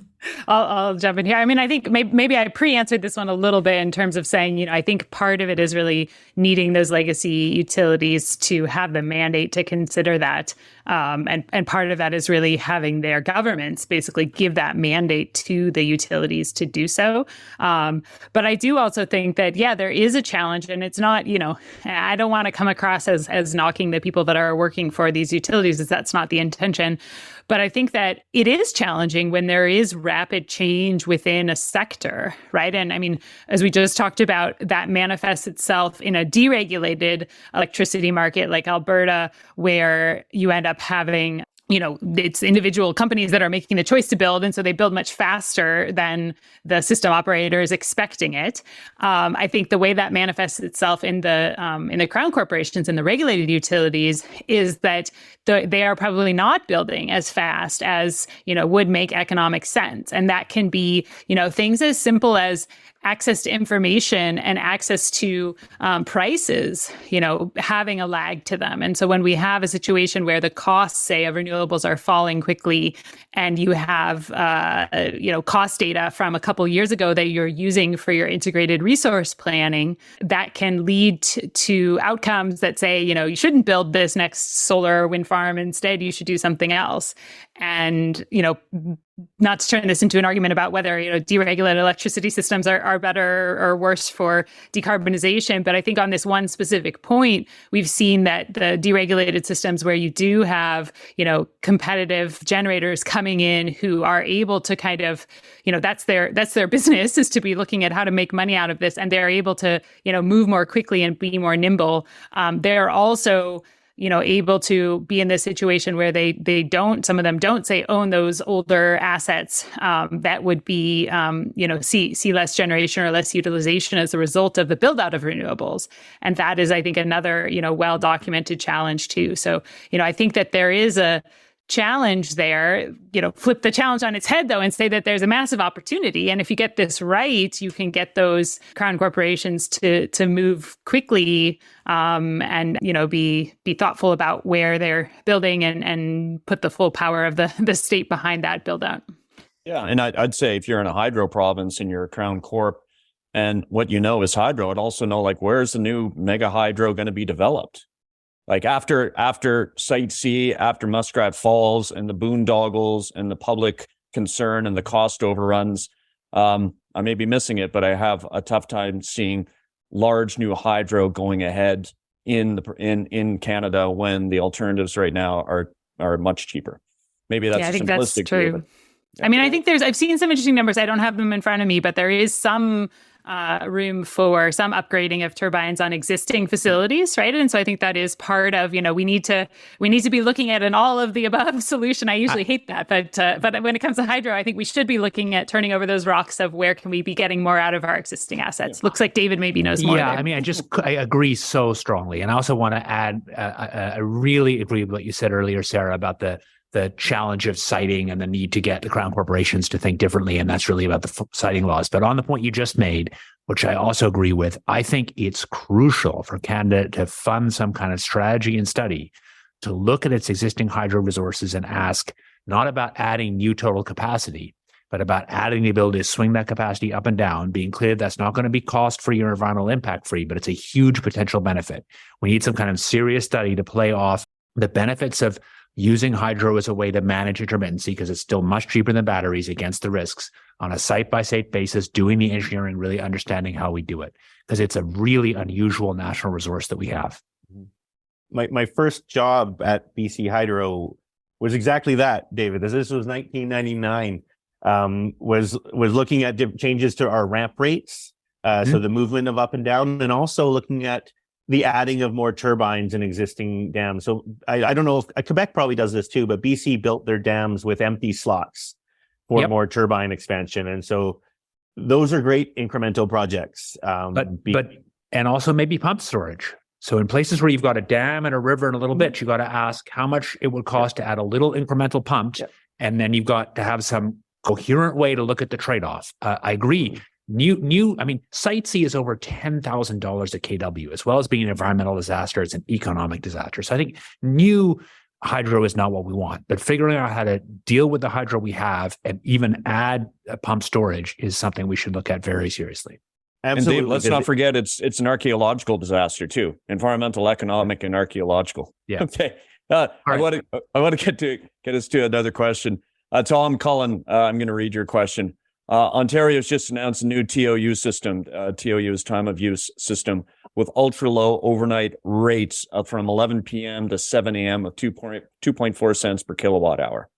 I'll jump in here. I mean, I think maybe I pre-answered this one a little bit in terms of saying, I think part of it is really needing those legacy utilities to have the mandate to consider that. And part of that is really having their governments basically give that mandate to the utilities to do so. But I do also think that, there is a challenge, and it's not, I don't want to come across as knocking the people that are working for these utilities, as that's not the intention. But I think that it is challenging when there is rapid change within a sector, right? And I mean, as we just talked about, that manifests itself in a deregulated electricity market like Alberta, where you end up having, it's individual companies that are making the choice to build. And so they build much faster than the system operator is expecting it. I think the way that manifests itself in the crown corporations and the regulated utilities is that they are probably not building as fast as, would make economic sense. And that can be, things as simple as access to information and access to prices, having a lag to them. And so when we have a situation where the costs, say, of renewables are falling quickly, and you have, cost data from a couple years ago that you're using for your integrated resource planning, that can lead to outcomes that say, you shouldn't build this next solar or wind farm. Instead, you should do something else. And, not to turn this into an argument about whether, deregulated electricity systems are better or worse for decarbonization. But I think on this one specific point, we've seen that the deregulated systems where you do have, competitive generators coming in who are able to kind of, that's their business, is to be looking at how to make money out of this. And they're able to, move more quickly and be more nimble. They're also able to be in this situation where some of them don't, say, own those older assets that would be, see less generation or less utilization as a result of the build out of renewables. And that is, I think, another, well-documented challenge too. So, I think that there is a challenge there, flip the challenge on its head, though, and say that there's a massive opportunity. And if you get this right, you can get those crown corporations to move quickly and, be thoughtful about where they're building and put the full power of the state behind that build out. Yeah. And I'd say if you're in a hydro province and you're a crown corp and what is hydro, I'd also know, where's the new mega hydro going to be developed? After Site C, after Muskrat Falls and the boondoggles and the public concern and the cost overruns, I may be missing it, but I have a tough time seeing large new hydro going ahead in Canada when the alternatives right now are much cheaper. Maybe that's I think simplistic that's true. view, but, I mean, I think I've seen some interesting numbers. I don't have them in front of me, but there is some room for some upgrading of turbines on existing facilities, right? And so I think that is part of, we need to be looking at an all of the above solution. I usually hate that, but when it comes to hydro, I think we should be looking at turning over those rocks of where can we be getting more out of our existing assets. Looks like David maybe knows more. Yeah, there. I mean, I agree so strongly. And I also want to add, I really agree with what you said earlier, Sara, about the challenge of siting and the need to get the crown corporations to think differently. And that's really about the siting laws. But on the point you just made, which I also agree with, I think it's crucial for Canada to fund some kind of strategy and study to look at its existing hydro resources and ask not about adding new total capacity, but about adding the ability to swing that capacity up and down, being clear that's not going to be cost-free or environmental impact-free, but it's a huge potential benefit. We need some kind of serious study to play off the benefits of using hydro as a way to manage intermittency, because it's still much cheaper than batteries, against the risks on a site-by-site basis, doing the engineering, really understanding how we do it, because it's a really unusual national resource that we have. My first job at BC Hydro was exactly that, David. This was 1999. Was looking at changes to our ramp rates, so the movement of up and down, and also looking at the adding of more turbines in existing dams. So I don't know if Quebec probably does this too, but BC built their dams with empty slots for more turbine expansion. And so those are great incremental projects. And also maybe pump storage. So in places where you've got a dam and a river and a little bit, you got to ask how much it would cost to add a little incremental pump. And then you've got to have some coherent way to look at the trade-off. I agree. Site C is over $10,000 a kW, as well as being an environmental disaster. It's an economic disaster. So I think new hydro is not what we want, but figuring out how to deal with the hydro we have and even add pump storage is something we should look at very seriously. Absolutely. And Dave, let's not forget it's an archaeological disaster too. Environmental, economic, and archaeological. Yeah. Okay. I want to get us to another question. Tom Cullen, I'm going to read your question. Ontario's just announced a new TOU system. TOU is time of use system with ultra low overnight rates from 11 p.m. to 7 a.m. of 2.4 cents per kilowatt hour.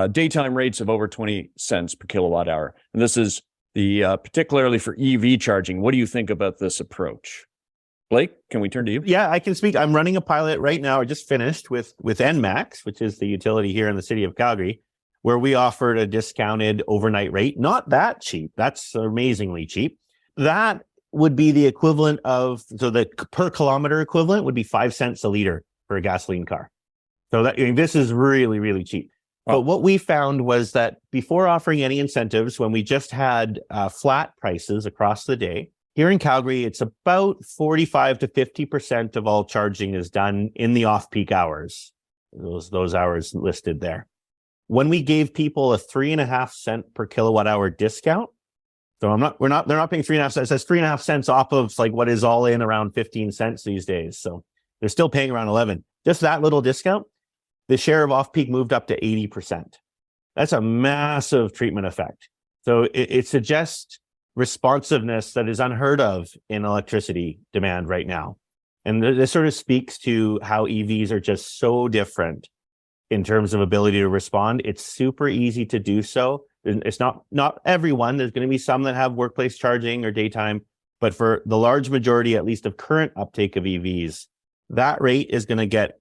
Daytime rates of over 20 cents per kilowatt hour. And this is particularly for EV charging. What do you think about this approach? Blake, can we turn to you? Yeah, I can speak. I'm running a pilot right now. I just finished with NMAX, which is the utility here in the city of Calgary, where we offered a discounted overnight rate. Not that cheap. That's amazingly cheap. That would be the equivalent of, so the per kilometer equivalent would be 5 cents a liter for a gasoline car. So this is really, really cheap. But what we found was that before offering any incentives, when we just had flat prices across the day, here in Calgary, it's about 45 to 50% of all charging is done in the off-peak hours, those hours listed there. When we gave people a 3.5 cent per kilowatt hour discount, so they're not paying 3.5 cents. That's 3.5 cents off of like what is all in around 15 cents these days. So they're still paying around 11. Just that little discount, the share of off-peak moved up to 80%. That's a massive treatment effect. So it suggests responsiveness that is unheard of in electricity demand right now. And this sort of speaks to how EVs are just so different in terms of ability to respond. It's super easy to do so. It's not everyone. There's going to be some that have workplace charging or daytime, but for the large majority, at least of current uptake of EVs, that rate is going to get,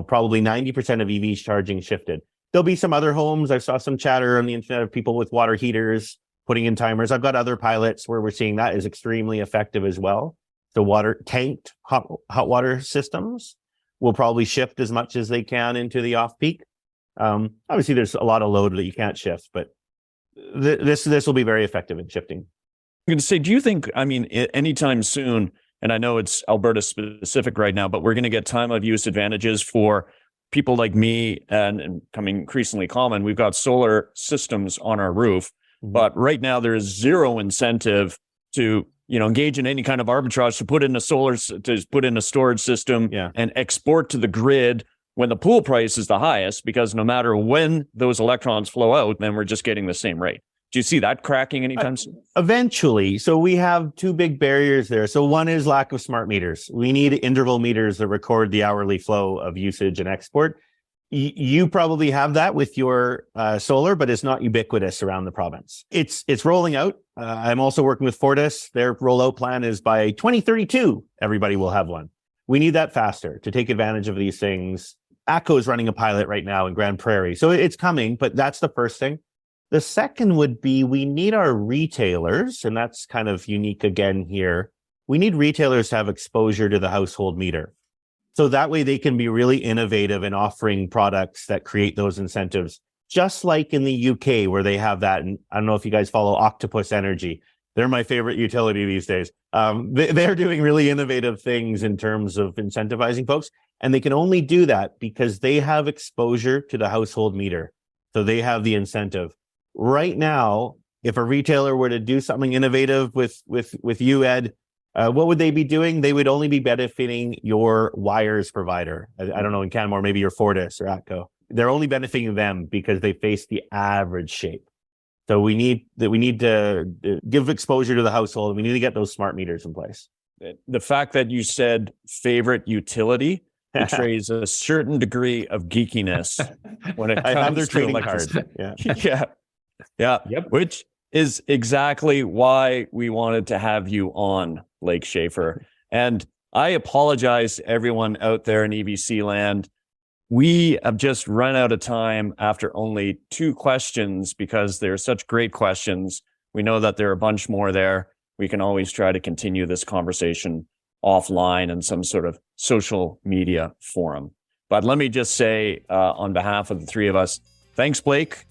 probably 90% of EVs charging shifted. There'll be some other homes. I saw some chatter on the internet of people with water heaters putting in timers. I've got other pilots where we're seeing that is extremely effective as well. So tanked hot water systems will probably shift as much as they can into the off-peak. Obviously, there's a lot of load that you can't shift, but this will be very effective in shifting. I'm going to say, do you think, anytime soon, and I know it's Alberta specific right now, but we're going to get time of use advantages for people like me and becoming increasingly common. We've got solar systems on our roof, but right now there is zero incentive to engage in any kind of arbitrage to put in a storage system and export to the grid when the pool price is the highest, because no matter when those electrons flow out, then we're just getting the same rate. Do you see that cracking anytime soon? Eventually. So we have two big barriers there. So one is lack of smart meters. We need interval meters that record the hourly flow of usage and export. You probably have that with your solar, but it's not ubiquitous around the province. It's rolling out. I'm also working with Fortis. Their rollout plan is by 2032, everybody will have one. We need that faster to take advantage of these things. ATCO is running a pilot right now in Grand Prairie. So it's coming, but that's the first thing. The second would be we need our retailers, and that's kind of unique again here. We need retailers to have exposure to the household meter. So that way they can be really innovative in offering products that create those incentives, just like in the UK where they have that. And I don't know if you guys follow Octopus Energy. They're my favorite utility these days. They're doing really innovative things in terms of incentivizing folks. And they can only do that because they have exposure to the household meter. So they have the incentive. Right now, if a retailer were to do something innovative with you, Ed, what would they be doing? They would only be benefiting your wires provider. I don't know, in Canmore, maybe your Fortis or ATCO. They're only benefiting them because they face the average shape. So we need to give exposure to the household. We need to get those smart meters in place. The fact that you said favorite utility betrays a certain degree of geekiness when it comes I have their to trading electricity. card. Yeah. Yep. Which is exactly why we wanted to have you on, Lake Shaffer. And I apologize to everyone out there in EVC land. We have just run out of time after only 2 questions because they're such great questions. We know that there are a bunch more there. We can always try to continue this conversation offline in some sort of social media forum. But let me just say, on behalf of the 3 of us, thanks, Blake.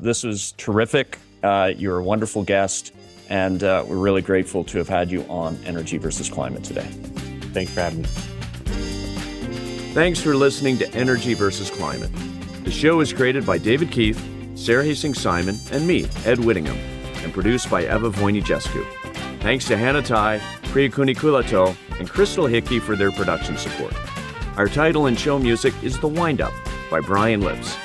This was terrific. You're a wonderful guest, and we're really grateful to have had you on Energy versus Climate today. Thanks for having me. Thanks for listening to Energy versus Climate. The show is created by David Keith, Sara Hastings-Simon, and me, Ed Whittingham, and produced by Eva Voinigescu. Thanks to Hannah Tai, Priya Kunikulato, and Crystal Hickey for their production support. Our title and show music is The Wind Up by Brian Lips.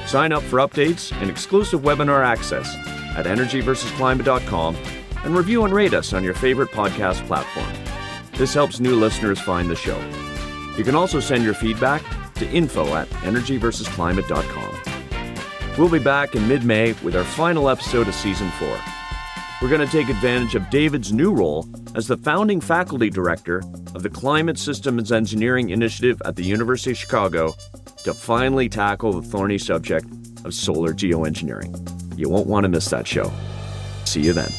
Sign up for updates and exclusive webinar access at energyversusclimate.com and review and rate us on your favorite podcast platform. This helps new listeners find the show. You can also send your feedback to info@energyversusclimate.com. We'll be back in mid-May with our final episode of Season 4. We're going to take advantage of David's new role as the founding faculty director of the Climate Systems Engineering Initiative at the University of Chicago to finally tackle the thorny subject of solar geoengineering. You won't want to miss that show. See you then.